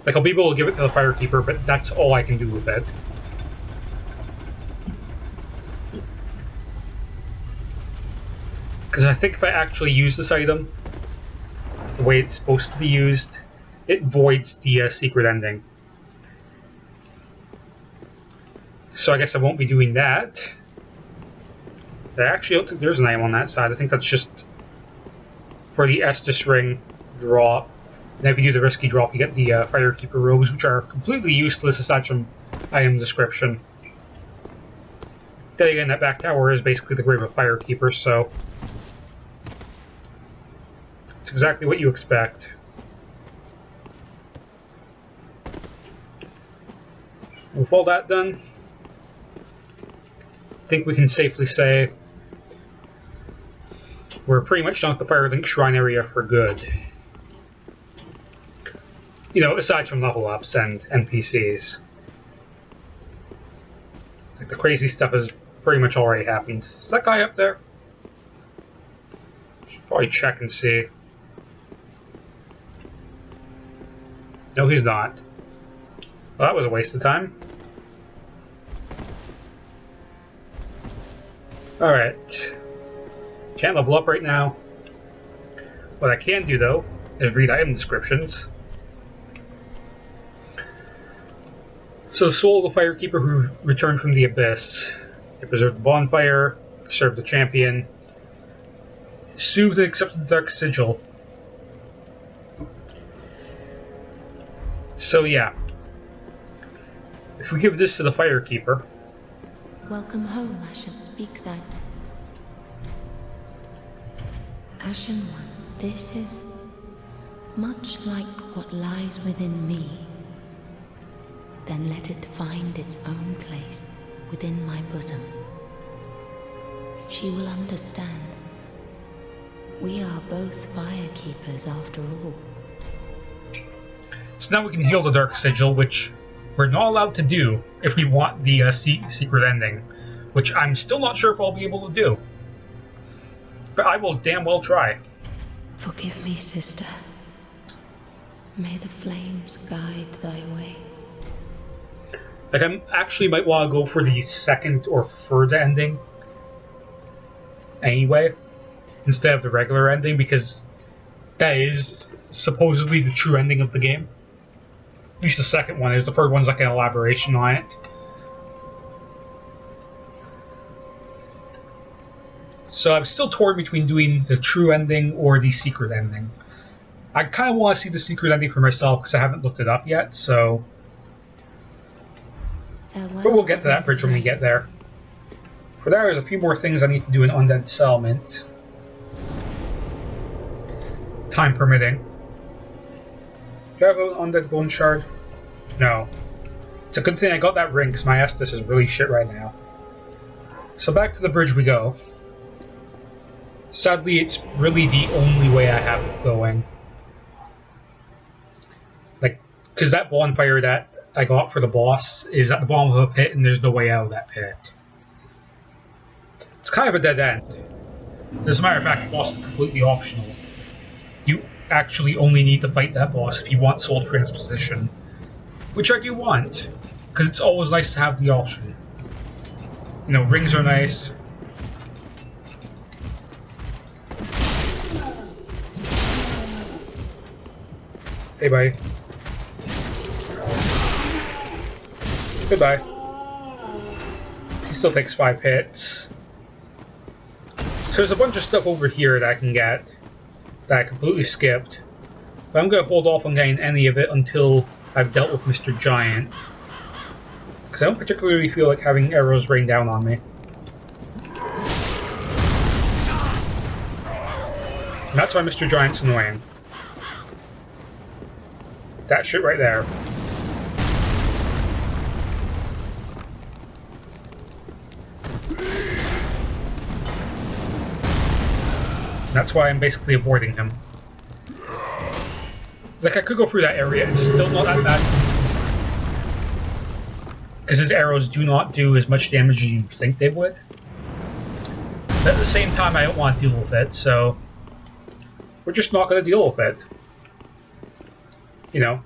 Like, I'll be able to give it to the Firekeeper, but that's all I can do with it. Because I think if I actually use this item the way it's supposed to be used, it voids the secret ending. So I guess I won't be doing that. I actually don't think there's an item on that side. I think that's just for the Estus ring drop. And if you do the risky drop, you get the Firekeeper robes, which are completely useless aside from item description. Then again, that back tower is basically the grave of Firekeeper, so it's exactly what you expect. With all that done, I think we can safely say we're pretty much done with the Firelink Shrine area for good. You know, aside from level ups and NPCs. Like, the crazy stuff has pretty much already happened. Is that guy up there? Should probably check and see. No, he's not. Well, that was a waste of time. Alright. Can't level up right now. What I can do, though, is read item descriptions. So, the soul of the Firekeeper who returned from the Abyss. It preserved the bonfire, served the champion, soothed and accepted the Dark Sigil. So, yeah. If we give this to the Firekeeper. Welcome home, I should speak that. Ashen One, this is much like what lies within me. Then let it find its own place within my bosom. She will understand. We are both Firekeepers after all. So now we can heal the Dark Sigil, which we're not allowed to do if we want the secret ending, which I'm still not sure if I'll be able to do. But I will damn well try. Forgive me, sister. May the flames guide thy way. Like, I actually might want to go for the second or third ending anyway, instead of the regular ending, because that is supposedly the true ending of the game. At least the second one is. The third one's like an elaboration on it. So I'm still torn between doing the true ending or the secret ending. I kind of want to see the secret ending for myself because I haven't looked it up yet, so... Farewell, but we'll get to that bridge when we get there. For that, there's a few more things I need to do in Undead Settlement. Time permitting. Do I have an Undead Bone Shard? No. It's a good thing I got that ring, because my Estus is really shit right now. So back to the bridge we go. Sadly, it's really the only way I have it going. Like, because that bonfire that I got for the boss is at the bottom of a pit, and there's no way out of that pit. It's kind of a dead end. As a matter of fact, the boss is completely optional. You actually only need to fight that boss if you want soul transposition. Which I do want, because it's always nice to have the option. You know, rings are nice. Hey, bye. Goodbye. He still takes 5 hits. So there's a bunch of stuff over here that I can get that I completely skipped. But I'm going to hold off on getting any of it until I've dealt with Mr. Giant. Because I don't particularly feel like having arrows rain down on me. And that's why Mr. Giant's annoying. That shit right there. That's why I'm basically avoiding him. Like, I could go through that area, it's still not that bad. Because his arrows do not do as much damage as you think they would. But at the same time, I don't want to deal with it, so... we're just not going to deal with it. You know.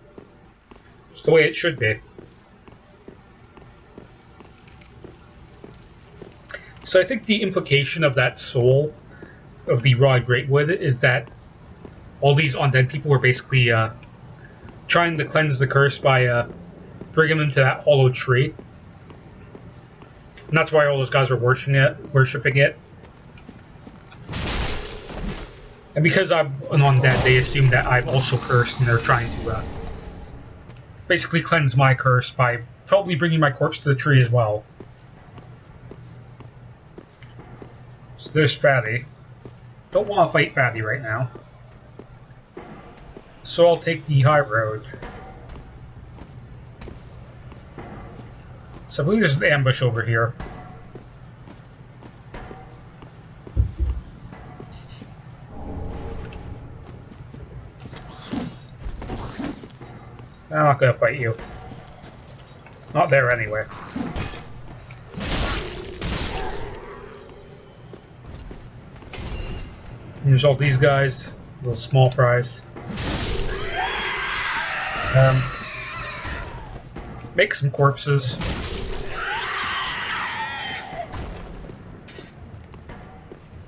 It's the way it should be. So I think the implication of that soul of the raw Greatwood is that all these undead people were basically trying to cleanse the curse by bringing them to that hollow tree. And that's why all those guys were worshipping it. And because I'm an undead, they assume that I'm also cursed, and they're trying to basically cleanse my curse by probably bringing my corpse to the tree as well. So there's Fatty. Don't want to fight Fatty right now. So I'll take the high road. So I believe there's an ambush over here. I'm not gonna fight you. Not there anyway. There's all these guys. A little small prize. Make some corpses.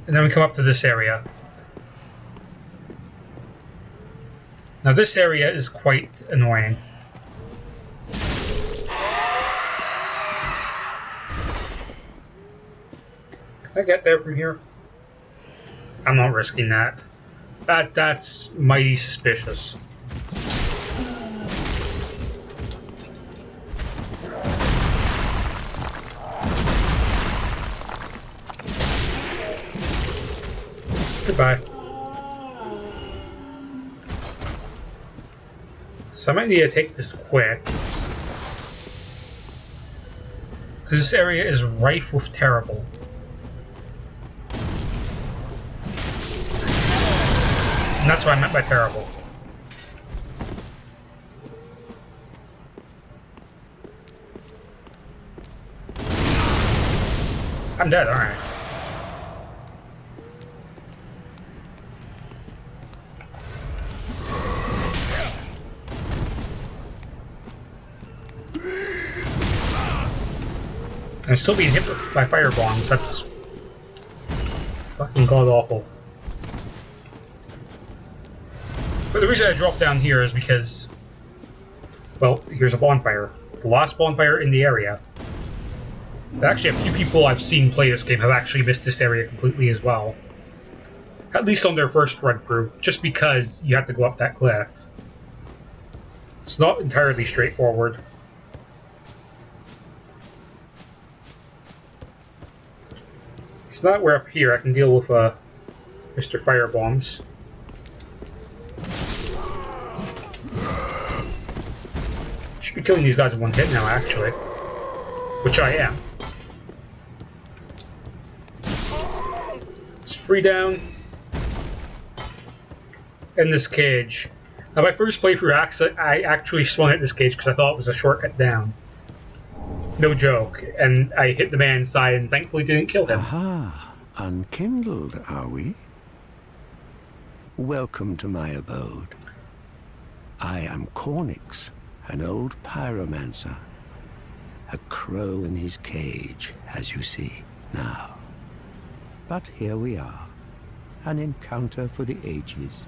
And then we come up to this area. Now this area is quite annoying. Can I get there from here? I'm not risking that. That's mighty suspicious. Goodbye. So I might need to take this quick. Because this area is rife with terrible. And that's what I meant by terrible. I'm dead, alright. I'm still being hit by fire bombs. That's fucking god awful. But the reason I dropped down here is because, well, here's a bonfire. The last bonfire in the area. Actually, a few people I've seen play this game have actually missed this area completely as well. At least on their first run through, just because you have to go up that cliff. It's not entirely straightforward. It's not where up here I can deal with Mr. Firebombs. Should be killing these guys in one hit now, actually. Which I am. It's free down. In this cage. Now my first playthrough, I actually swung at this cage because I thought it was a shortcut down. No joke. And I hit the man inside and thankfully didn't kill him. Aha! Unkindled, are we? Welcome to my abode. I am Cornyx, an old pyromancer. A crow in his cage, as you see now. But here we are. An encounter for the ages.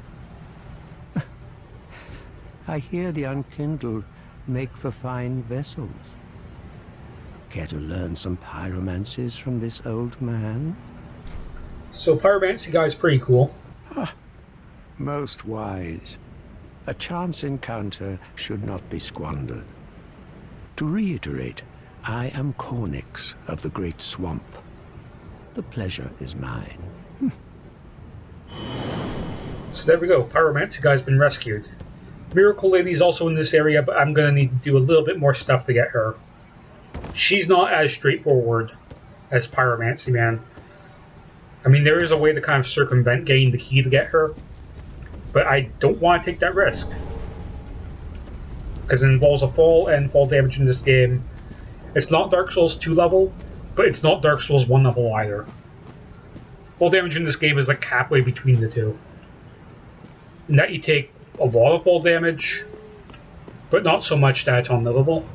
I hear the unkindled make for fine vessels. Care to learn some pyromancies from this old man? So pyromancy guy's pretty cool. Most wise. A chance encounter should not be squandered. To reiterate, I am Cornyx of the Great Swamp. The pleasure is mine. So there we go. Pyromancy guy's been rescued. Miracle Lady's also in this area, but I'm going to need to do a little bit more stuff to get her. She's not as straightforward as Pyromancy Man. I mean, there is a way to kind of circumvent getting the key to get her, but I don't want to take that risk. Because it involves a fall and fall damage in this game. It's not Dark Souls 2 level, but it's not Dark Souls 1 level either. Fall damage in this game is like halfway between the two. And that you take a lot of fall damage, but not so much that it's unlivable.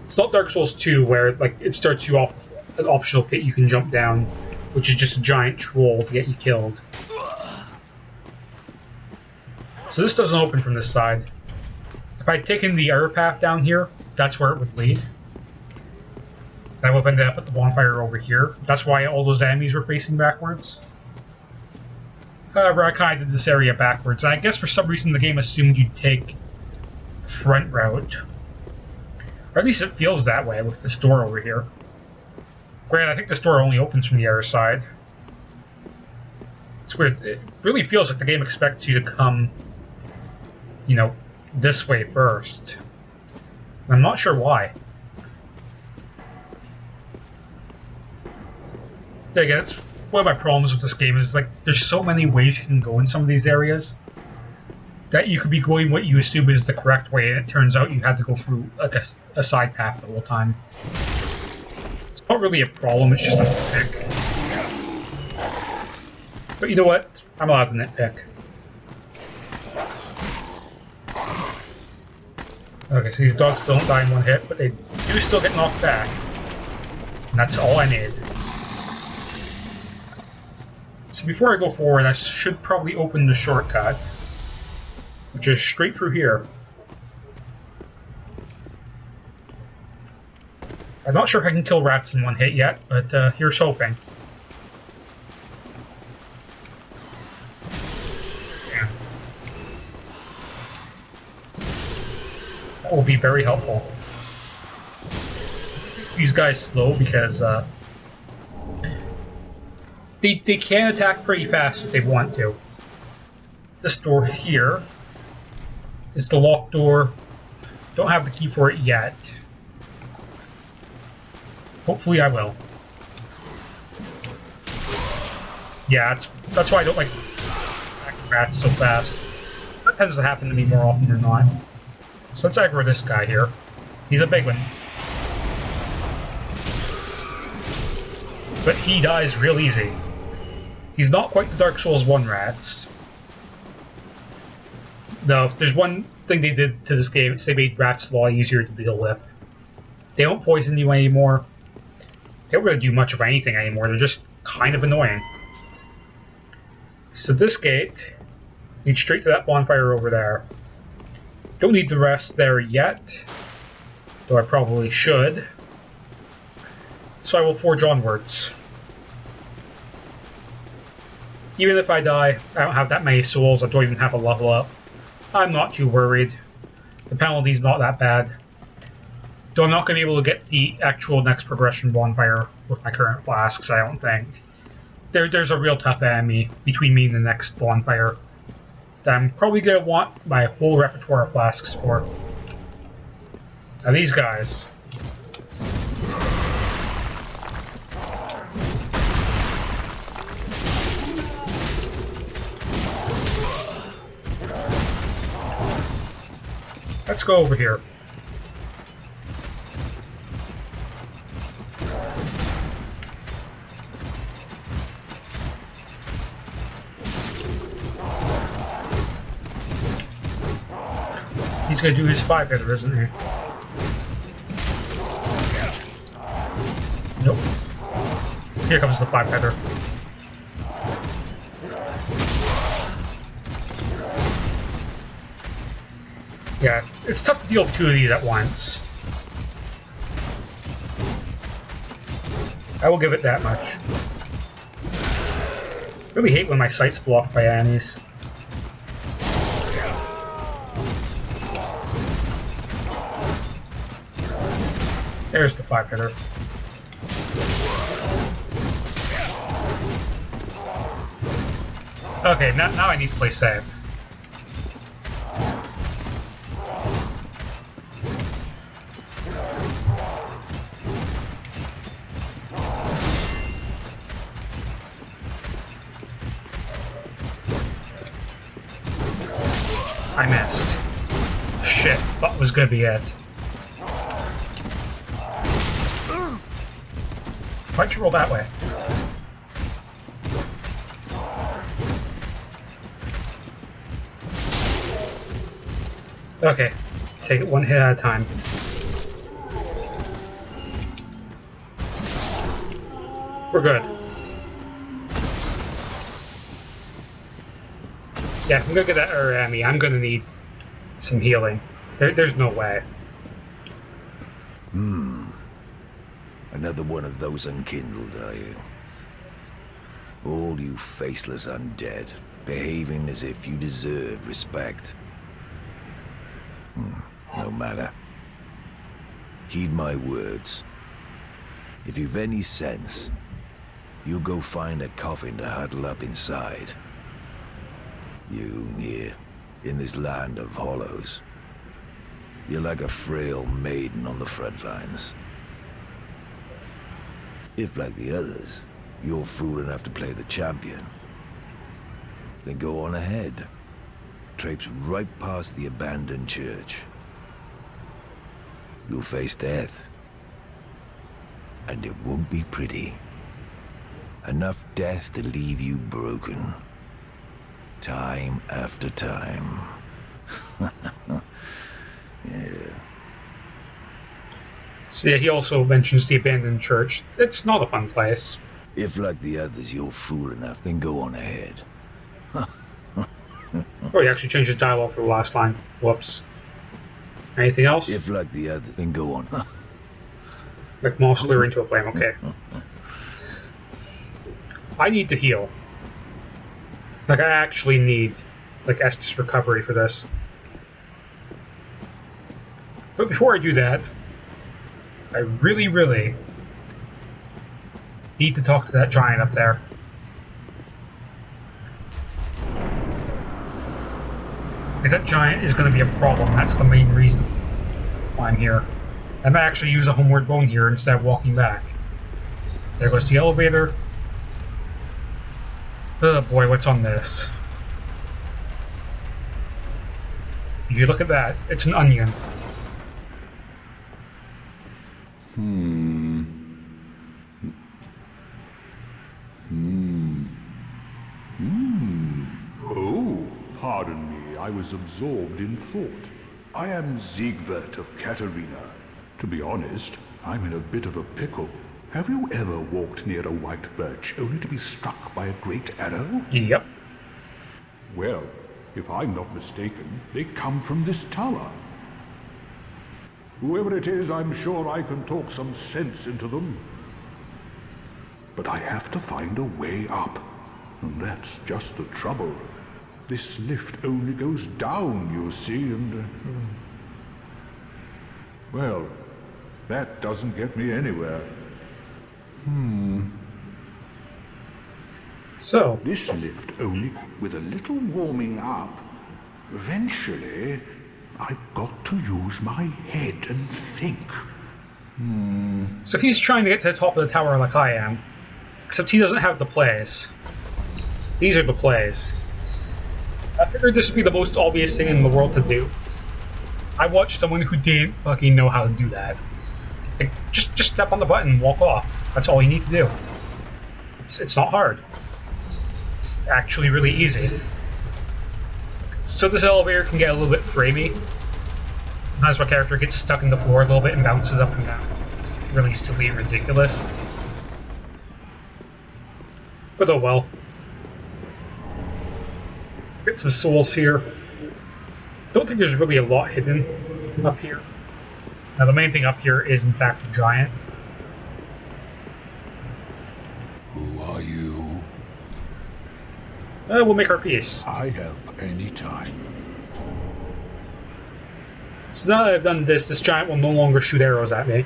It's not Dark Souls 2 where like it starts you off an optional pit you can jump down, which is just a giant troll to get you killed. So this doesn't open from this side. If I'd taken the other path down here, that's where it would lead. I would have ended up at the bonfire over here. That's why all those enemies were facing backwards. However, I kind of did this area backwards, and I guess for some reason the game assumed you'd take the front route. Or at least it feels that way with this door over here. Granted, I think this door only opens from the other side. It's weird. It really feels like the game expects you to come, you know, this way first. I'm not sure why. Then again, that's one of my problems with this game is like there's so many ways you can go in some of these areas that you could be going what you assume is the correct way, and it turns out you had to go through like a side path the whole time. It's not really a problem, it's just a nitpick. But you know what? I'm allowed to nitpick. Okay, so these dogs don't die in one hit, but they do still get knocked back. And that's all I need. So before I go forward, I should probably open the shortcut, which is straight through here. I'm not sure if I can kill rats in one hit yet, but here's hoping. Yeah. That will be very helpful. These guys slow because they can attack pretty fast if they want to. This door here is the locked door. Don't have the key for it yet. Hopefully I will. Yeah, that's why I don't like attacking rats so fast. That tends to happen to me more often than not. So let's aggro this guy here. He's a big one. But he dies real easy. He's not quite the Dark Souls 1 rats. No, if there's one thing they did to this game, it's they made rats a lot easier to deal with. They don't poison you anymore. They don't really do much of anything anymore, they're just kind of annoying. So this gate leads straight to that bonfire over there. Don't need the rest there yet, though I probably should. So I will forge onwards. Even if I die, I don't have that many souls, I don't even have a level up. I'm not too worried. The penalty's not that bad. Though I'm not going to be able to get the actual next progression bonfire with my current flasks, I don't think. There's a real tough enemy between me and the next bonfire that I'm probably going to want my whole repertoire of flasks for. Now these guys. Let's go over here. He's gonna do his 5-hitter, isn't he? Nope. Here comes the 5-hitter. Yeah, it's tough to deal with two of these at once. I will give it that much. I really hate when my sight's blocked by enemies. There's the 5-hitter. Okay, now I need to play safe. I missed. Shit, that was gonna be it. Why'd you roll that way? Okay, take it one hit at a time. We're good. Yeah, if I'm gonna get that Urami, I'm gonna need some healing. There's no way. Another one of those unkindled, are you? All you faceless undead, behaving as if you deserve respect. No matter. Heed my words. If you've any sense, you'll go find a coffin to huddle up inside. You, here, in this land of hollows. You're like a frail maiden on the front lines. If, like the others, you're fool enough to play the champion, then go on ahead. Traipse right past the abandoned church. You'll face death. And it won't be pretty. Enough death to leave you broken. Time after time. Yeah. So yeah, he also mentions the abandoned church. It's not a fun place. If, like the others, you're fool enough, then go on ahead. Oh, he actually changed his dialogue for the last line. Whoops. Anything else? If, like the others, then go on. Like moss leering into a flame, okay. I need to heal. Like, I actually need, like, Estus recovery for this. But before I do that, I really, really need to talk to that giant up there. Like, that giant is going to be a problem. That's the main reason why I'm here. I might actually use a homeward bone here instead of walking back. There goes the elevator. Oh boy, what's on this? Did you look at that? It's an onion. Oh, pardon me, I was absorbed in thought. I am Siegward of Katarina. To be honest, I'm in a bit of a pickle. Have you ever walked near a white birch only to be struck by a great arrow? Yep. Well, if I'm not mistaken, they come from this tower. Whoever it is, I'm sure I can talk some sense into them. But I have to find a way up. And that's just the trouble. This lift only goes down, you see, and... well, that doesn't get me anywhere. So, This lift only with a little warming up. Eventually, I've got to use my head and think. so he's trying to get to the top of the tower like I am. Except he doesn't have the plays. These are the plays. I figured this would be the most obvious thing in the world to do. I watched someone who didn't fucking know how to do that. Like, just step on the button and walk off. That's all you need to do. It's not hard. It's actually really easy. So this elevator can get a little bit framey. Sometimes my character gets stuck in the floor a little bit and bounces up and down. It's really silly and ridiculous. But oh well. Get some souls here. Don't think there's really a lot hidden up here. Now the main thing up here is in fact a giant. Who are you? We'll make our peace. I help any time. So now that I've done this, this giant will no longer shoot arrows at me.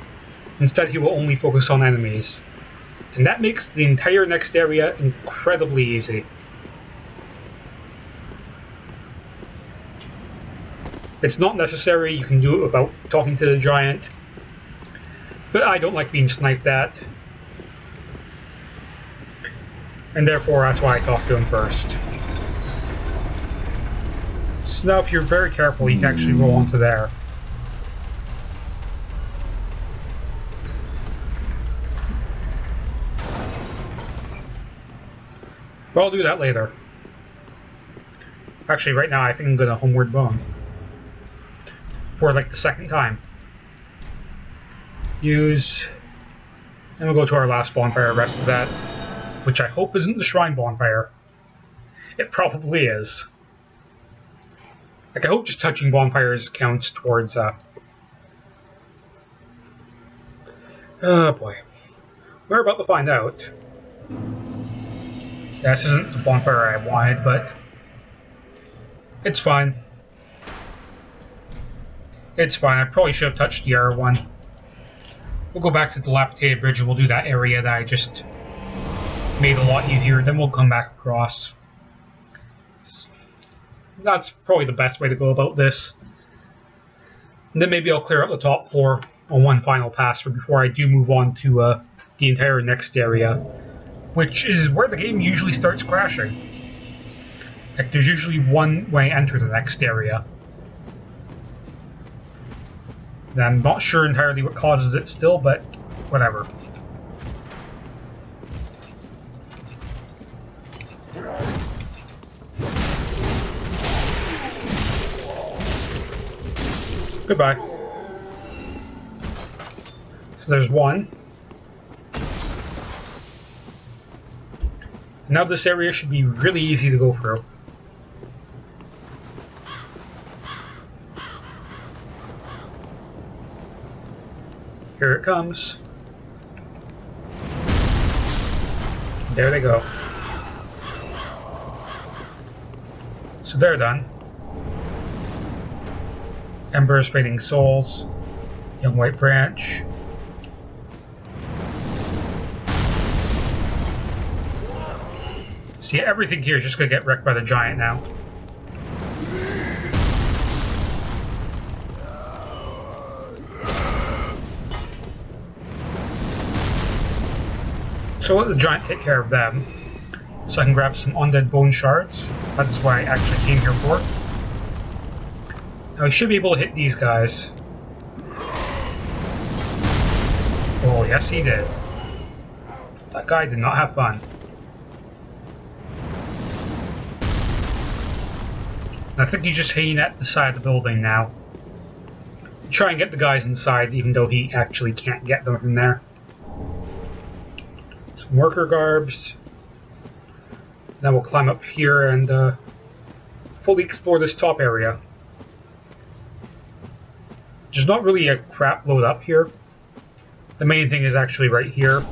Instead, he will only focus on enemies. And that makes the entire next area incredibly easy. It's not necessary, you can do it without talking to the giant. But I don't like being sniped at. And therefore, that's why I talk to him first. So now if you're very careful, you can actually roll onto there. But I'll do that later. Actually, right now I think I'm going to homeward bone. for like the second time. Use, and we'll go to our last bonfire, rest of that, which I hope isn't the shrine bonfire. It probably is. Like, I hope just touching bonfires counts towards, oh boy. We're about to find out. Yeah, this isn't the bonfire I wanted, but it's fine. It's fine. I probably should have touched the other one. We'll go back to the dilapidated bridge and we'll do that area that I just made a lot easier. Then we'll come back across. That's probably the best way to go about this. And then maybe I'll clear up the top floor on one final pass before I do move on to the entire next area, which is where the game usually starts crashing. Like, there's usually one way to enter the next area. And I'm not sure entirely what causes it still, but whatever. Goodbye. So there's one. Now this area should be really easy to go through. Here it comes. There they go. So they're done. Embers, Fading Souls, Young White Branch. See, everything here is just going to get wrecked by the giant now. So I'll let the giant take care of them, so I can grab some undead bone shards. That's what I actually came here for. Now we should be able to hit these guys. Oh, yes he did. That guy did not have fun. And I think he's just hanging at the side of the building now. Try and get the guys inside, even though he actually can't get them from there. Some worker garbs. Then we'll climb up here and fully explore this top area. There's not really a crap load up here. The main thing is actually right here.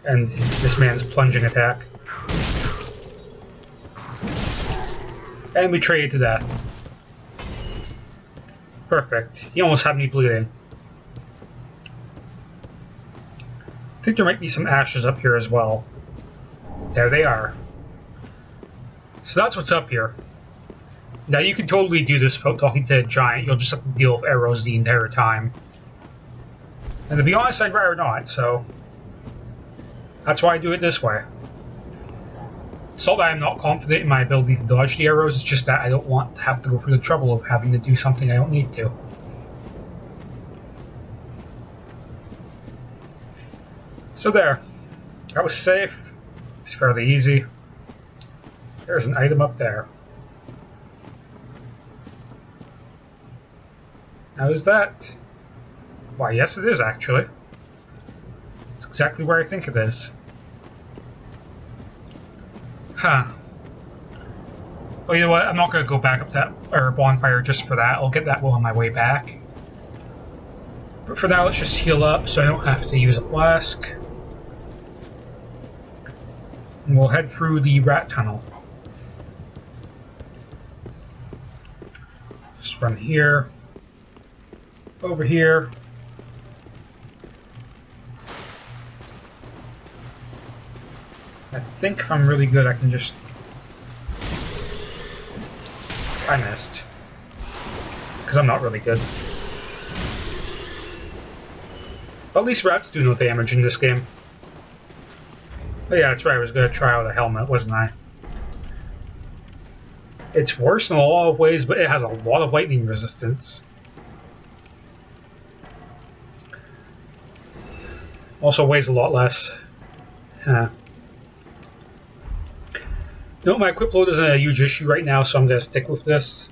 And this man's plunging attack. And we trade to that. Perfect. He almost had me bleeding. I think there might be some ashes up here as well. There they are. So that's what's up here. Now you can totally do this without talking to a giant. You'll just have to deal with arrows the entire time. And to be honest, I'd rather not, so that's why I do it this way. It's not that I'm not confident in my ability to dodge the arrows, it's just that I don't want to have to go through the trouble of having to do something I don't need to. So there. That was safe. It's fairly easy. There's an item up there. Now is that? Why, yes it is actually. It's exactly where I think it is. Huh. Oh, you know what? I'm not going to go back up to that bonfire just for that. I'll get that one on my way back. But for now, let's just heal up so I don't have to use a flask. And we'll head through the rat tunnel. Just run here. Over here. I think if I'm really good, I can just... I missed. Because I'm not really good. But at least rats do no damage in this game. Oh yeah, that's right, I was going to try out a helmet, wasn't I? It's worse in a lot of ways, but it has a lot of lightning resistance. Also weighs a lot less. No, my equip load isn't a huge issue right now, so I'm going to stick with this.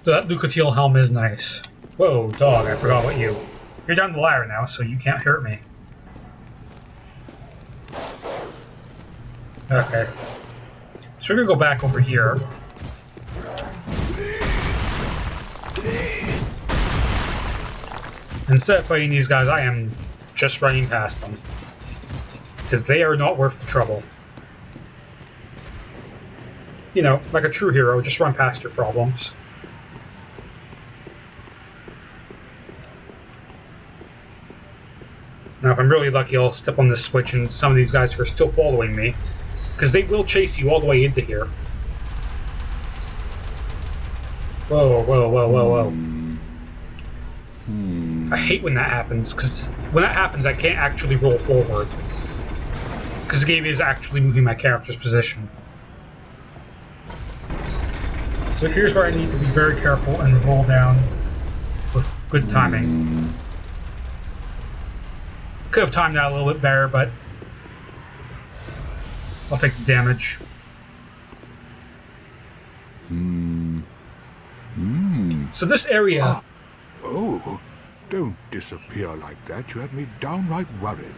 That Lucatiel helm is nice. Whoa, dog, I forgot about you. You're down the ladder now, so you can't hurt me. Okay. So we're going to go back over here. Instead of fighting these guys, I am just running past them. Because they are not worth the trouble. You know, like a true hero, just run past your problems. Now, if I'm really lucky, I'll step on this switch and some of these guys are still following me. Because they will chase you all the way into here. Whoa, whoa, whoa, whoa, whoa. I hate when that happens, because when that happens, I can't actually roll forward. Because the game is actually moving my character's position. So here's where I need to be very careful and roll down with good timing. Could have timed that a little bit better, but I'll take the damage. So this area... Oh, don't disappear like that. You had me downright worried.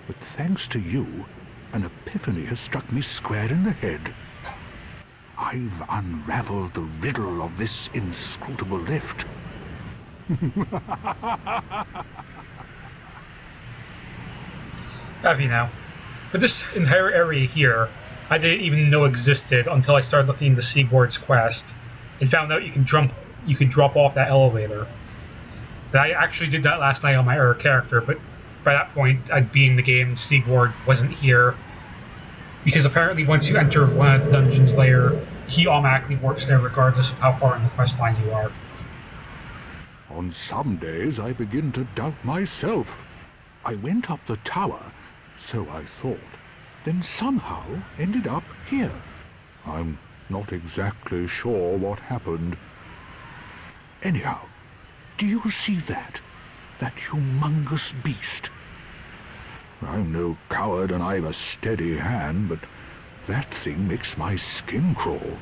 But thanks to you, an epiphany has struck me square in the head. I've unraveled the riddle of this inscrutable lift. Have you now? But this entire area here, I didn't even know existed until I started looking into Siegward's quest and found out you can drop off that elevator. And I actually did that last night on my other character, but by that point I'd be in the game and Siegward wasn't here. Because apparently once you enter one of the dungeons later, he automatically works there regardless of how far in the quest line you are. On some days I begin to doubt myself. I went up the tower, so I thought, then somehow ended up here. I'm not exactly sure what happened. Anyhow, do you see that? That humongous beast? I'm no coward and I've a steady hand, but that thing makes my skin crawl.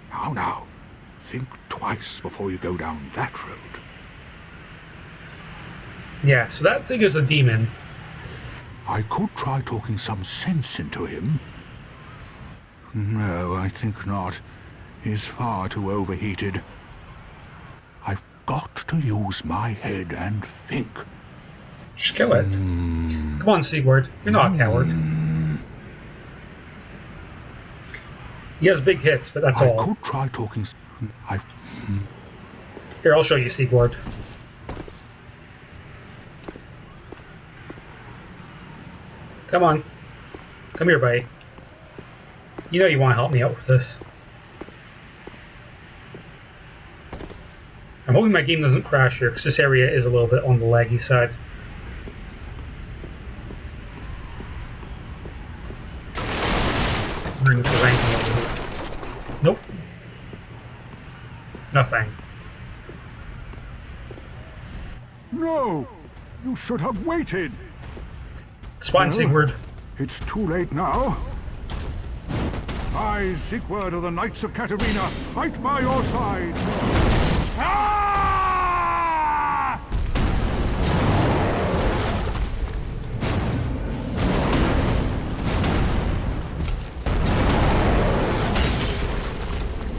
How now? Think twice before you go down that road. Yeah, so that thing is a demon. I could try talking some sense into him. No, I think not. He's far too overheated. I've got to use my head and think. Just kill it. Come on, Siegward. You're not a coward. He has big hits, but that's all. I could try talking... Here, I'll show you, Siegward. Come on. Come here, buddy. You know you want to help me out with this. I'm hoping my game doesn't crash here, because this area is a little bit on the laggy side. Bring the ranking over here. Nope. Nothing. No! You should have waited! It's fine, Siegward. It's too late now. I, Siegward of the Knights of Katarina, fight by your side. Ah!